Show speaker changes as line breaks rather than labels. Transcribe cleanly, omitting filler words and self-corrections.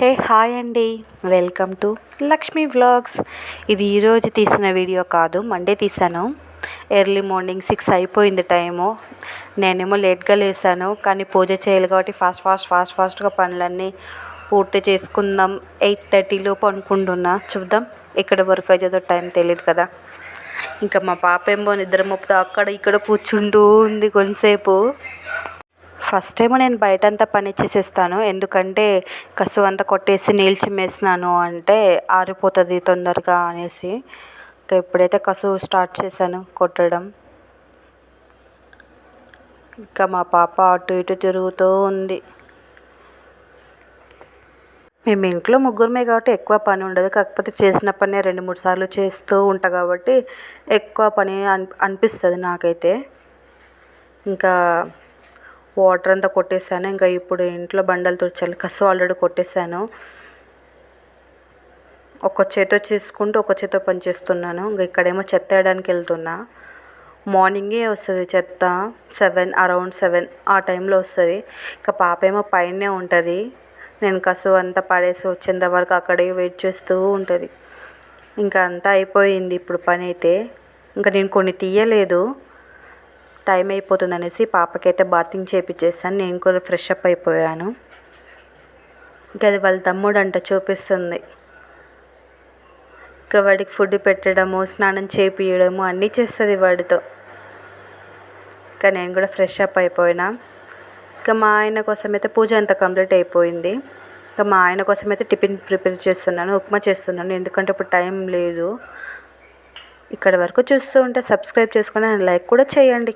Hi అండి. Welcome to Lakshmi vlogs. ఇది ఈరోజు తీసిన వీడియో కాదు, మండే తీసాను. ఎర్లీ మార్నింగ్ 6 అయిపోయింది టైము. నేనేమో లేట్గా లేసాను, కానీ పూజ చేయాలి కాబట్టి ఫాస్ట్గా పనులన్నీ పూర్తి చేసుకుందాం. 8:30 అనుకుంటున్నా. చూద్దాం ఎక్కడి వరకు అవుతుందో, టైం తెలియదు కదా. ఇంకా మా పాప ఏమో నిద్ర మోపుతా అక్కడ ఇక్కడ కూర్చుంటూ ఉంది కొంతసేపు. ఫస్ట్ ఏమో నేను బయటంతా పని చేసేస్తాను, ఎందుకంటే కసువు అంతా కొట్టేసి నీళ్ళు చిమ్మేసినాను అంటే ఆరిపోతుంది తొందరగా అనేసి. ఇంకా ఎప్పుడైతే కసువు స్టార్ట్ చేశాను కొట్టడం, ఇంకా మా పాప అటు ఇటు తిరుగుతూ ఉంది. మేము ఇంట్లో ముగ్గురమే కాబట్టి ఎక్కువ పని ఉండదు, కాకపోతే చేసిన పని 2-3 సార్లు చేస్తూ ఉంటా కాబట్టి ఎక్కువ పని అనిపిస్తుంది నాకైతే. ఇంకా వాటర్ అంతా కొట్టేసాను. ఇంకా ఇప్పుడు ఇంట్లో బండలు తుడచాలి. కసువు ఆల్రెడీ కొట్టేశాను. ఒక చేతో చేసుకుంటూ ఒక చేతో పని చేస్తున్నాను. ఇంకా ఇక్కడేమో చెత్త వేయడానికి వెళ్తున్నా. మార్నింగే వస్తుంది చెత్త, అరౌండ్ 7 ఆ టైంలో వస్తుంది. ఇంకా పాప ఏమో పైనే ఉంటుంది. నేను కసువు అంతా పడేసి వచ్చేంత వరకు అక్కడే వెయిట్ చేస్తూ ఉంటుంది. ఇంకా అంతా అయిపోయింది ఇప్పుడు పని అయితే. ఇంకా నేను కొన్ని తీయలేదు, టైం అయిపోతుంది అనేసి. పాపకైతే బాతింగ్ చేయించేసాను, నేను కూడా ఫ్రెష్ అప్ అయిపోయాను. ఇంకా అది వాళ్ళ తమ్ముడు అంట చూపిస్తుంది. ఇంకా వాడికి ఫుడ్ పెట్టడము, స్నానం చేయించడము అన్నీ చేస్తుంది వాడితో. ఇంకా నేను కూడా ఫ్రెష్ అప్ అయిపోయినా. ఇంకా మా ఆయన కోసం అయితే పూజ అంతా కంప్లీట్ అయిపోయింది. ఇంకా మా ఆయన కోసం అయితే టిఫిన్ ప్రిపేర్ చేస్తున్నాను, ఉప్మా చేస్తున్నాను, ఎందుకంటే ఇప్పుడు టైం లేదు. ఇక్కడ వరకు చూస్తూ ఉంటే సబ్స్క్రైబ్ చేసుకొని లైక్ కూడా చేయండి.